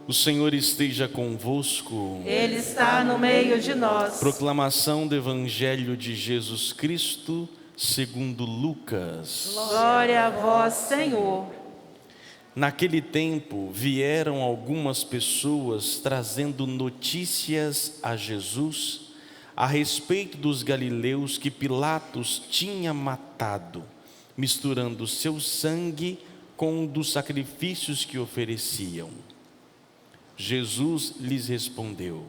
O Senhor esteja convosco. Ele está no meio de nós. Proclamação do Evangelho de Jesus Cristo, segundo Lucas. Glória a vós, Senhor. Naquele tempo vieram algumas pessoas trazendo notícias a Jesus a respeito dos galileus que Pilatos tinha matado, misturando seu sangue com o dos sacrifícios que ofereciam. Jesus lhes respondeu: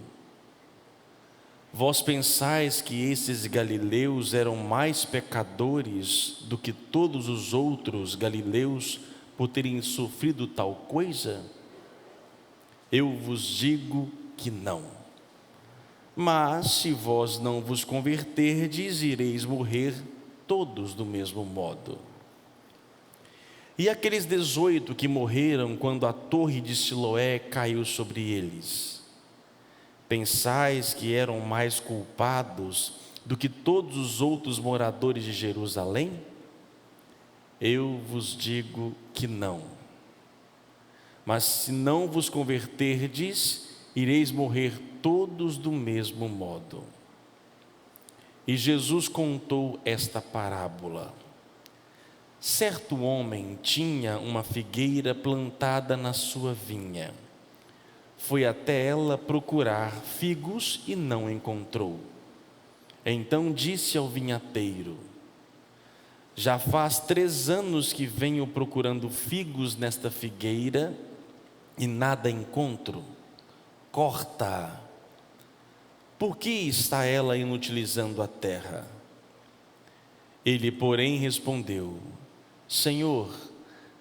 Vós pensais que esses galileus eram mais pecadores do que todos os outros galileus por terem sofrido tal coisa? Eu vos digo que não. Mas se vós não vos converterdes, ireis morrer todos do mesmo modo. E aqueles 18 que morreram quando a torre de Siloé caiu sobre eles, pensais que eram mais culpados do que todos os outros moradores de Jerusalém? Eu vos digo que não. Mas se não vos converterdes, ireis morrer todos do mesmo modo. E Jesus contou esta parábola. Certo homem tinha uma figueira plantada na sua vinha. Foi até ela procurar figos e não encontrou. Então disse ao vinhateiro: Já faz 3 anos que venho procurando figos nesta figueira e nada encontro. Corta-a. Por que está ela inutilizando a terra? Ele, porém, respondeu: Senhor,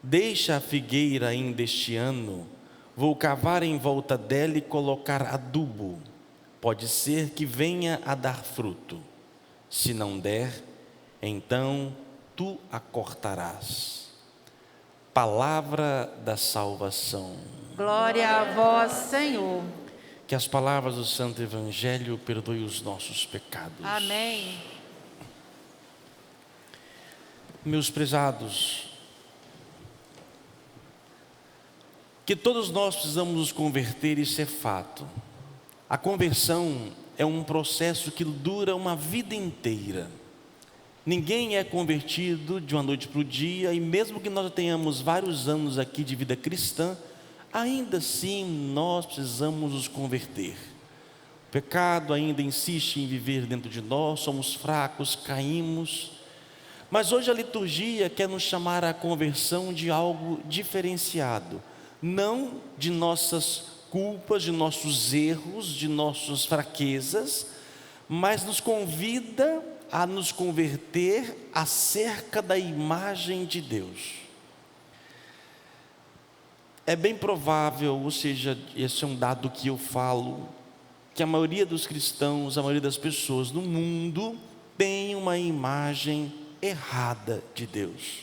deixa a figueira ainda este ano, vou cavar em volta dela e colocar adubo. Pode ser que venha a dar fruto. Se não der, então tu a cortarás. Palavra da salvação. Glória a vós, Senhor. Que as palavras do Santo Evangelho perdoem os nossos pecados. Amém. Meus prezados, que todos nós precisamos nos converter, isso é fato. A conversão é um processo que dura uma vida inteira. Ninguém é convertido de uma noite para o dia, e mesmo que nós tenhamos vários anos aqui de vida cristã, ainda assim nós precisamos nos converter. O pecado ainda insiste em viver dentro de nós, somos fracos, caímos. Mas hoje a liturgia quer nos chamar à conversão de algo diferenciado, não de nossas culpas, de nossos erros, de nossas fraquezas, mas nos convida a nos converter acerca da imagem de Deus. É bem provável, ou seja, esse é um dado que eu falo, que a maioria dos cristãos, a maioria das pessoas no mundo tem uma imagem errada de Deus,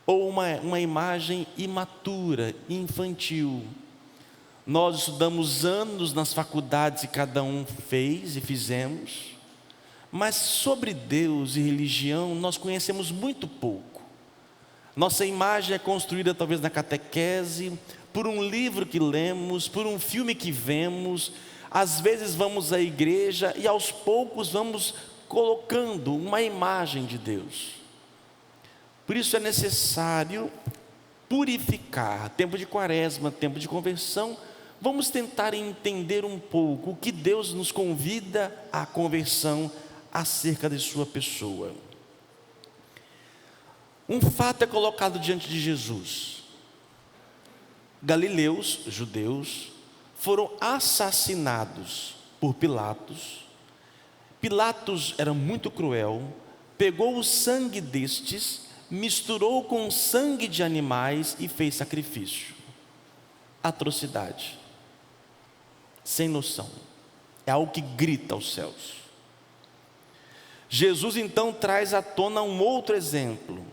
ou uma imagem imatura, infantil. Nós estudamos anos nas faculdades e cada um fez e fizemos, mas sobre Deus e religião nós conhecemos muito pouco. Nossa imagem é construída talvez na catequese, por um livro que lemos, por um filme que vemos. Às vezes vamos à igreja e aos poucos vamos colocando uma imagem de Deus. Por isso é necessário purificar. Tempo de quaresma, tempo de conversão, vamos tentar entender um pouco o que Deus nos convida à conversão acerca de sua pessoa. Um fato é colocado diante de Jesus. Galileus, judeus, foram assassinados por Pilatos. Pilatos era muito cruel, pegou o sangue destes, misturou com o sangue de animais e fez sacrifício. Atrocidade. Sem noção. É algo que grita aos céus. Jesus então traz à tona um outro exemplo.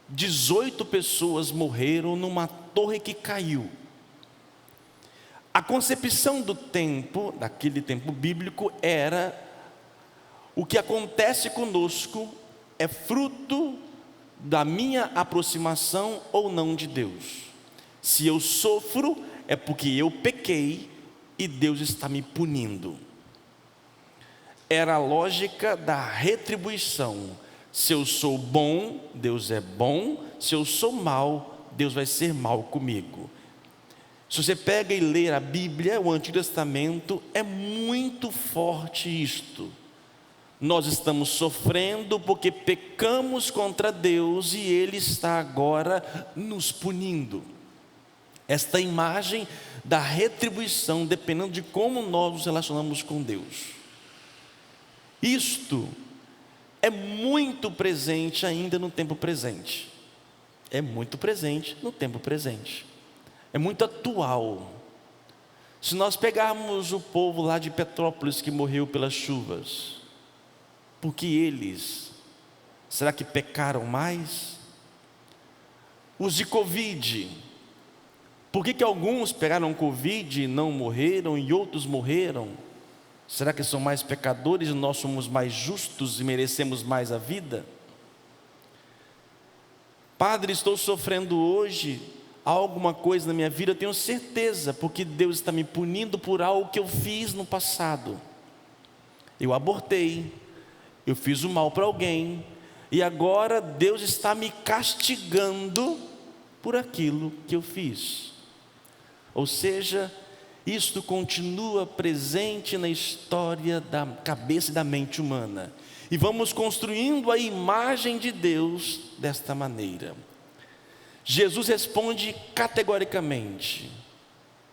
18 pessoas morreram numa torre que caiu. A concepção do tempo, daquele tempo bíblico, era: o que acontece conosco é fruto da minha aproximação ou não de Deus. Se eu sofro, é porque eu pequei e Deus está me punindo. Era a lógica da retribuição. Se eu sou bom, Deus é bom. Se eu sou mal, Deus vai ser mal comigo. Se você pega e lê a Bíblia, o Antigo Testamento, é muito forte isto. Nós estamos sofrendo porque pecamos contra Deus e Ele está agora nos punindo. Esta imagem da retribuição, dependendo de como nós nos relacionamos com Deus. Isto é muito presente ainda no tempo presente. É muito presente no tempo presente. É muito atual. Se nós pegarmos o povo lá de Petrópolis que morreu pelas chuvas, porque eles, será que pecaram mais? Os de Covid, por que alguns pegaram Covid e não morreram e outros morreram? Será que são mais pecadores e nós somos mais justos e merecemos mais a vida? Padre, estou sofrendo hoje alguma coisa na minha vida, eu tenho certeza, porque Deus está me punindo por algo que eu fiz no passado. Eu abortei, eu fiz o mal para alguém, e agora Deus está me castigando por aquilo que eu fiz. Ou seja, isto continua presente na história da cabeça e da mente humana. E vamos construindo a imagem de Deus desta maneira. Jesus responde categoricamente.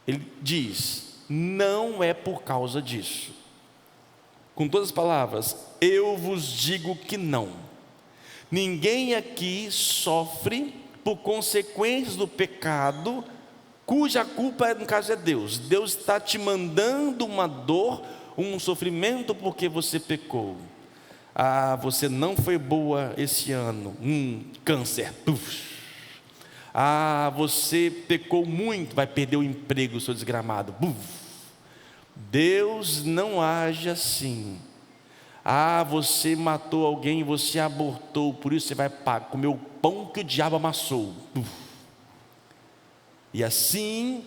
Ele diz: não é por causa disso. Com todas as palavras, eu vos digo que não. Ninguém aqui sofre por consequências do pecado, cuja culpa, no caso, é Deus. Deus está te mandando uma dor, um sofrimento porque você pecou. Ah, você não foi boa esse ano, câncer. Puf. Ah, você pecou muito, vai perder o emprego, seu desgramado. Puf. Deus não age assim. Ah, você matou alguém, você abortou, por isso você vai comer o pão que o diabo amassou. Puf. E assim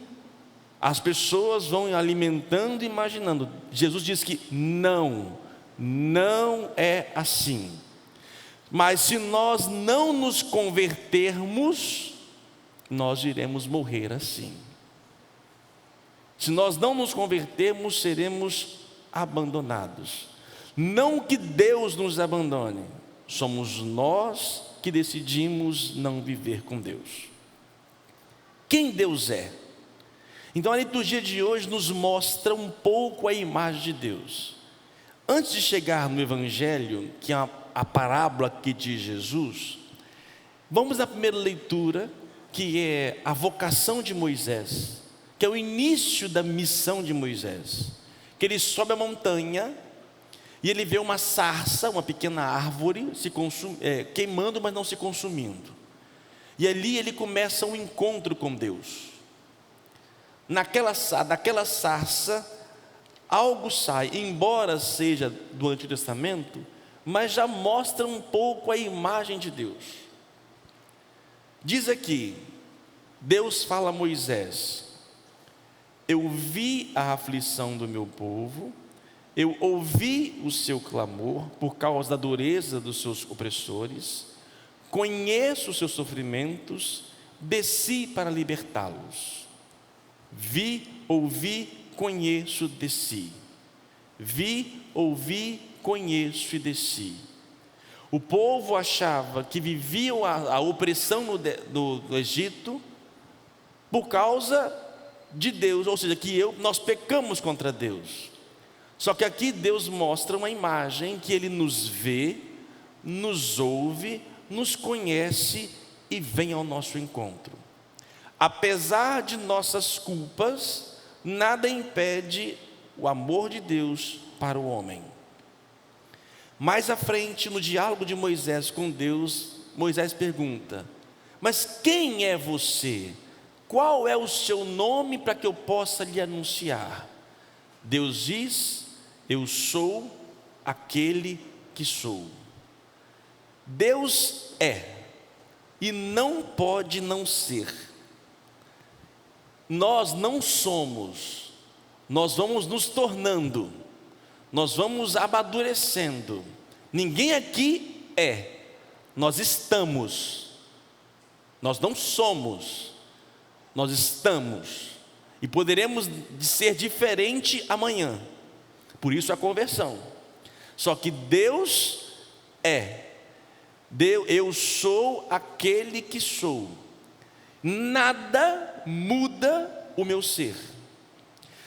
as pessoas vão alimentando e imaginando. Jesus diz que não é assim. Mas se nós não nos convertermos, nós iremos morrer assim. Se nós não nos convertermos, seremos abandonados. Não que Deus nos abandone, somos nós que decidimos não viver com Deus. Quem Deus é? Então a liturgia de hoje nos mostra um pouco a imagem de Deus. Antes de chegar no Evangelho, que é a parábola aqui de Jesus, vamos à primeira leitura, que é a vocação de Moisés, que é o início da missão de Moisés. Que ele sobe a montanha e ele vê uma sarça, uma pequena árvore, queimando, mas não se consumindo. E ali ele começa um encontro com Deus. Daquela sarça, algo sai, embora seja do Antigo Testamento, mas já mostra um pouco a imagem de Deus. Diz aqui, Deus fala a Moisés: eu vi a aflição do meu povo, eu ouvi o seu clamor por causa da dureza dos seus opressores, conheço os seus sofrimentos, desci para libertá-los. Vi, ouvi, conheço, desci. Vi, ouvi, conheço e desci. O povo achava que viviam a opressão do Egito por causa de Deus, ou seja, que nós pecamos contra Deus. Só que aqui Deus mostra uma imagem que Ele nos vê, nos ouve, nos conhece e vem ao nosso encontro. Apesar de nossas culpas, nada impede o amor de Deus para o homem. Mais à frente, no diálogo de Moisés com Deus, Moisés pergunta: mas quem é você? Qual é o seu nome para que eu possa lhe anunciar? Deus diz: eu sou aquele que sou. Deus é e não pode não ser. nós não somos, nós vamos nos tornando, nós vamos amadurecendo. Ninguém aqui é, nós estamos, nós não somos, nós estamos, e poderemos ser diferente amanhã, por isso a conversão. Só que Deus é, eu sou aquele que sou, nada muda o meu ser.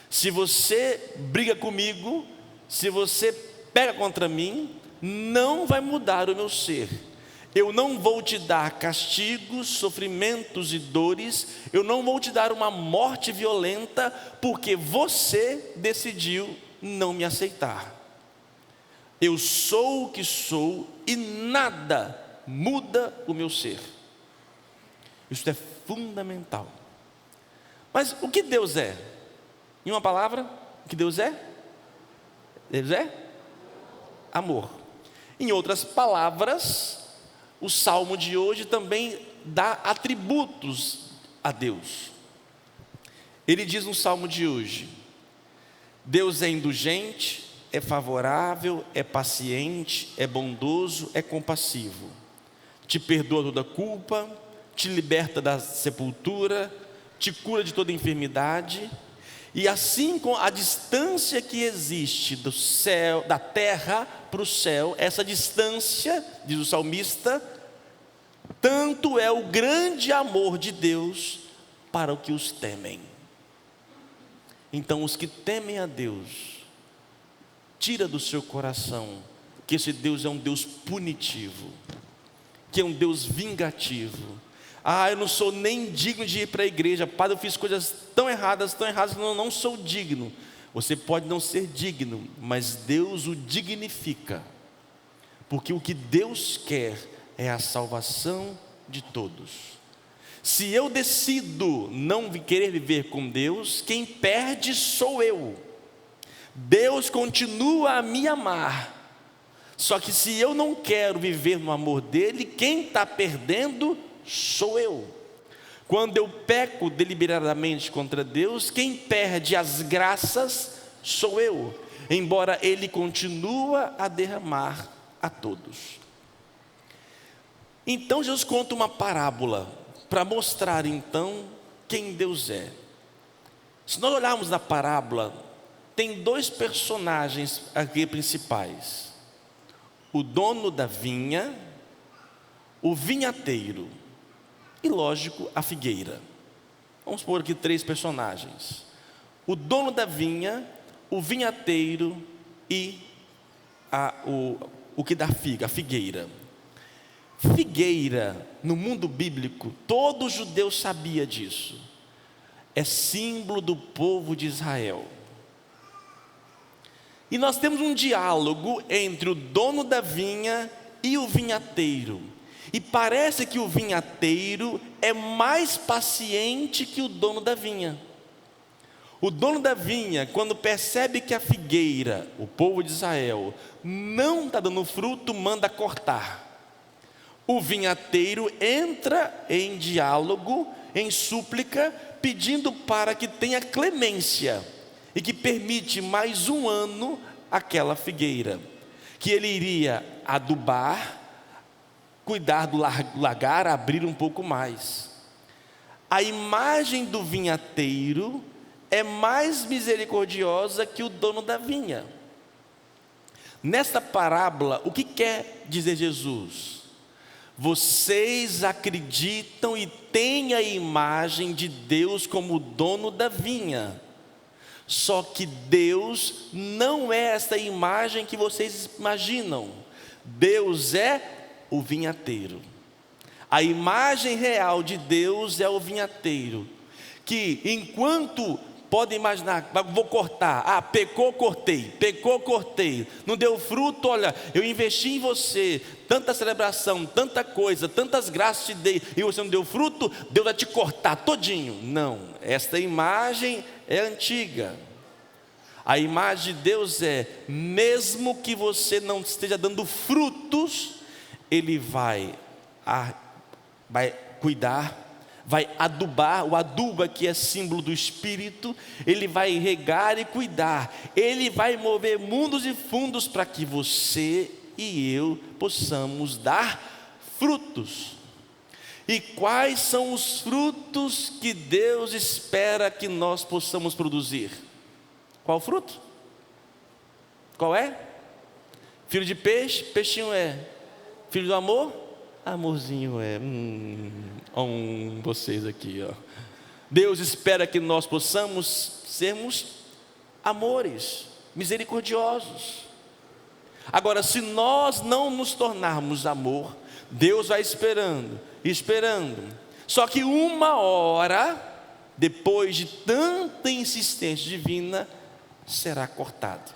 Se você briga comigo, se você pega contra mim, não vai mudar o meu ser. Eu não vou te dar castigos, sofrimentos e dores, eu não vou te dar uma morte violenta, porque você decidiu não me aceitar. Eu sou o que sou e nada muda o meu ser. Isso é fundamental. Mas o que Deus é? Em uma palavra, o que Deus é? Deus é amor. Em outras palavras, o salmo de hoje também dá atributos a Deus. Ele diz no salmo de hoje: Deus é indulgente, é favorável, é paciente, é bondoso, é compassivo. Te perdoa toda culpa, te liberta da sepultura, te cura de toda enfermidade. E assim, com a distância que existe do céu, da terra para o céu, essa distância, diz o salmista, tanto é o grande amor de Deus para os que os temem. Então, os que temem a Deus, tira do seu coração que esse Deus é um Deus punitivo, que é um Deus vingativo. Eu não sou nem digno de ir para a igreja, Padre, eu fiz coisas tão erradas, que eu não sou digno. Você pode não ser digno, mas Deus o dignifica, porque o que Deus quer é a salvação de todos. Se eu decido não querer viver com Deus, quem perde sou eu. Deus continua a me amar, só que se eu não quero viver no amor dele, quem está perdendo sou eu. Quando eu peco deliberadamente contra Deus, quem perde as graças sou eu, embora ele continua a derramar a todos. Então Jesus conta uma parábola para mostrar então quem Deus é. Se nós olharmos na parábola, tem dois personagens aqui principais: o dono da vinha, o vinhateiro e, lógico, a figueira. Vamos pôr aqui três personagens: o dono da vinha, o vinhateiro e o que dá figa, a figueira. Figueira, no mundo bíblico, todo judeu sabia disso, é símbolo do povo de Israel. E nós temos um diálogo entre o dono da vinha e o vinhateiro. E parece que o vinhateiro é mais paciente que o dono da vinha. O dono da vinha, quando percebe que a figueira, o povo de Israel, não está dando fruto, manda cortar. O vinhateiro entra em diálogo, em súplica, pedindo para que tenha clemência e que permite mais um ano aquela figueira, que ele iria adubar, cuidar do lagar, abrir um pouco mais. A imagem do vinhateiro é mais misericordiosa que o dono da vinha. Nesta parábola, o que quer dizer Jesus? Vocês acreditam e têm a imagem de Deus como o dono da vinha, só que Deus não é essa imagem que vocês imaginam. Deus é o vinhateiro. A imagem real de Deus é o vinhateiro, que enquanto podem imaginar, vou cortar, pecou, cortei, não deu fruto, olha, eu investi em você, tanta celebração, tanta coisa, tantas graças te dei, e você não deu fruto, Deus vai te cortar todinho. Não, esta imagem é antiga. A imagem de Deus é, mesmo que você não esteja dando frutos, Ele vai cuidar, vai adubar, o adubo aqui é símbolo do Espírito, ele vai regar e cuidar, ele vai mover mundos e fundos para que você e eu possamos dar frutos. E quais são os frutos que Deus espera que nós possamos produzir? Qual fruto? Qual é? Filho de peixe, peixinho é. Filho do amor, amorzinho é. Vocês aqui, ó. Deus espera que nós possamos sermos amores, misericordiosos. Agora, se nós não nos tornarmos amor, Deus vai esperando. Só que uma hora, depois de tanta insistência divina, será cortado.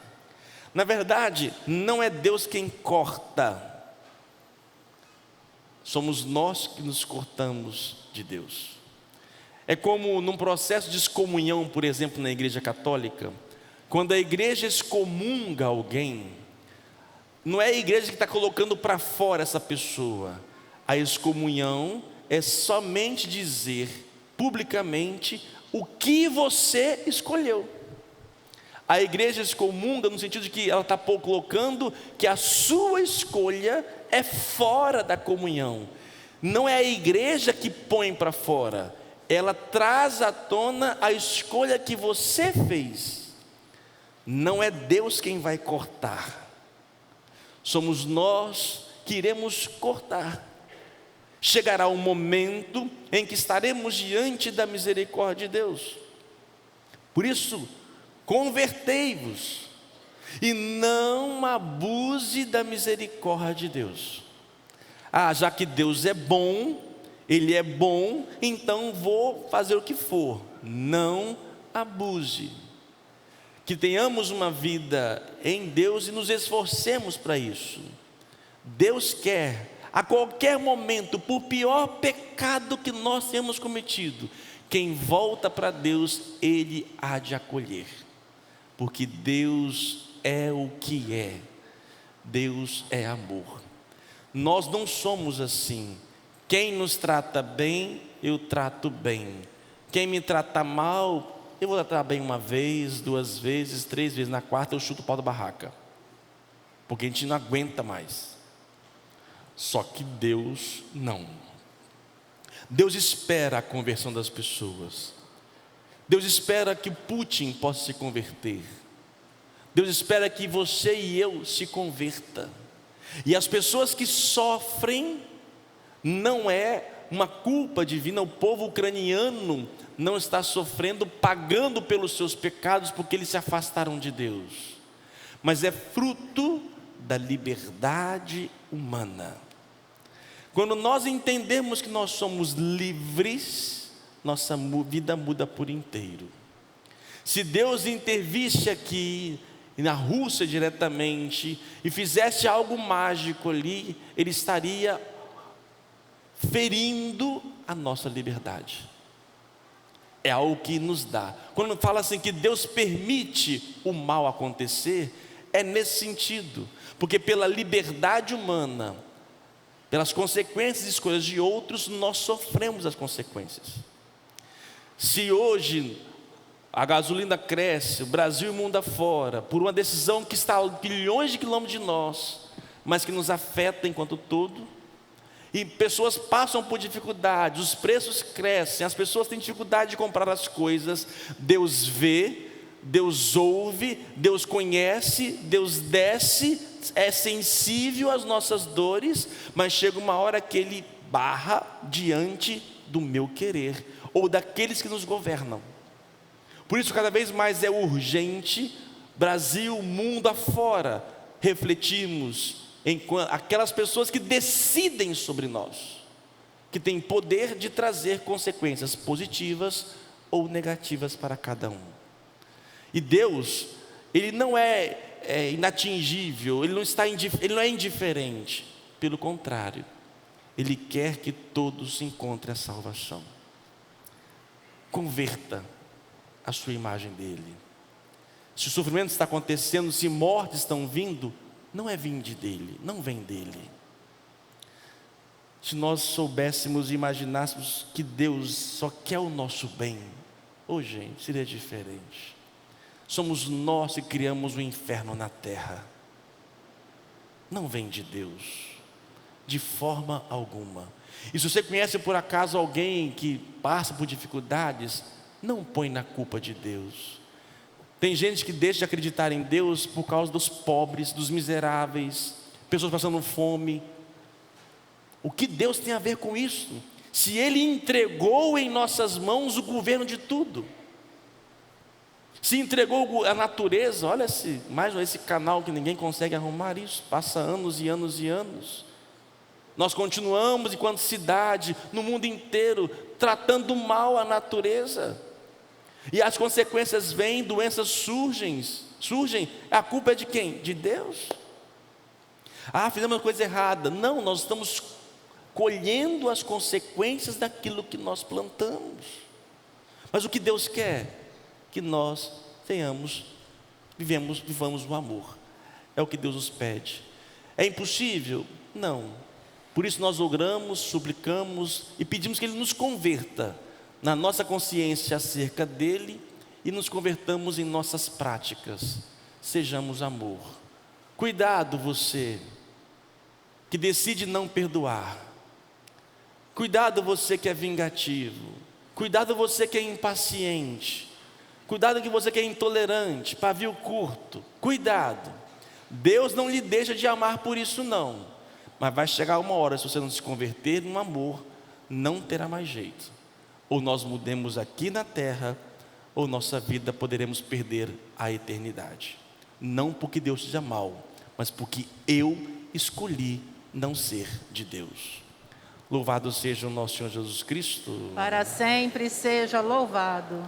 Na verdade, não é Deus quem corta, somos nós que nos cortamos de Deus. É como num processo de excomunhão, por exemplo, na Igreja Católica, quando a igreja excomunga alguém, não é a igreja que está colocando para fora essa pessoa. A excomunhão é somente dizer publicamente o que você escolheu. A igreja excomunga no sentido de que ela está colocando que a sua escolha é fora da comunhão. Não é a igreja que põe para fora, ela traz à tona a escolha que você fez. Não é Deus quem vai cortar, somos nós que iremos cortar. Chegará um momento em que estaremos diante da misericórdia de Deus. Por isso, convertei-vos e não abuse da misericórdia de Deus. Já que Deus é bom, Ele é bom, então vou fazer o que for. Não abuse. Que tenhamos uma vida em Deus e nos esforcemos para isso. Deus quer, a qualquer momento, por pior pecado que nós tenhamos cometido, quem volta para Deus, Ele há de acolher. Porque Deus é o que é, Deus é amor. Nós não somos assim. Quem nos trata bem, eu trato bem. Quem me trata mal, eu vou tratar bem uma vez, 2 vezes, 3 vezes. Na quarta eu chuto o pau da barraca, porque a gente não aguenta mais. Só que Deus não. Deus espera a conversão das pessoas. Deus espera que Putin possa se converter. Deus espera que você e eu se converta. E as pessoas que sofrem, não é uma culpa divina. O povo ucraniano não está sofrendo, pagando pelos seus pecados, porque eles se afastaram de Deus, mas é fruto da liberdade humana. Quando nós entendemos que nós somos livres, nossa vida muda por inteiro. Se Deus intervisse aqui na Rússia diretamente e fizesse algo mágico ali, Ele estaria ferindo a nossa liberdade. É algo que nos dá. Quando fala assim que Deus permite o mal acontecer, é nesse sentido, porque pela liberdade humana, pelas consequências e escolhas de outros, nós sofremos as consequências. Se hoje a gasolina cresce, o Brasil e o mundo afora, por uma decisão que está a bilhões de quilômetros de nós, mas que nos afeta enquanto todo, e pessoas passam por dificuldades, os preços crescem, as pessoas têm dificuldade de comprar as coisas, Deus vê, Deus ouve, Deus conhece, Deus desce, é sensível às nossas dores, mas chega uma hora que Ele barra diante do meu querer, ou daqueles que nos governam. Por isso cada vez mais é urgente, Brasil, mundo afora, refletirmos em aquelas pessoas que decidem sobre nós, que têm poder de trazer consequências positivas ou negativas para cada um. E Deus, Ele não é inatingível, Ele não é indiferente, pelo contrário, Ele quer que todos encontrem a salvação. Converta a sua imagem dEle. Se o sofrimento está acontecendo, se mortes estão vindo, não é vinde dEle, não vem dEle. Se nós soubéssemos e imaginássemos que Deus só quer o nosso bem, gente, seria diferente. Somos nós que criamos o inferno na terra. Não vem de Deus, de forma alguma. E se você conhece por acaso alguém que passa por dificuldades, não põe na culpa de Deus. Tem gente que deixa de acreditar em Deus por causa dos pobres, dos miseráveis, pessoas passando fome. O que Deus tem a ver com isso? Se Ele entregou em nossas mãos o governo de tudo, se entregou a natureza, olha mais esse canal que ninguém consegue arrumar isso, passa anos e anos e anos. Nós continuamos enquanto cidade, no mundo inteiro, tratando mal a natureza. E as consequências vêm, doenças surgem, a culpa é de quem? De Deus. Fizemos uma coisa errada. Não, nós estamos colhendo as consequências daquilo que nós plantamos. Mas o que Deus quer? Que nós vivamos no amor. É o que Deus nos pede. É impossível? Não. Por isso nós oramos, suplicamos e pedimos que Ele nos converta na nossa consciência acerca dEle e nos convertamos em nossas práticas. Sejamos amor. Cuidado você que decide não perdoar. Cuidado você que é vingativo. Cuidado você que é impaciente. Cuidado que você que é intolerante, pavio curto. Cuidado. Deus não lhe deixa de amar por isso não. Mas vai chegar uma hora, se você não se converter no amor, não terá mais jeito. Ou nós mudemos aqui na terra, ou nossa vida poderemos perder a eternidade. Não porque Deus seja mau, mas porque eu escolhi não ser de Deus. Louvado seja o nosso Senhor Jesus Cristo. Para sempre seja louvado.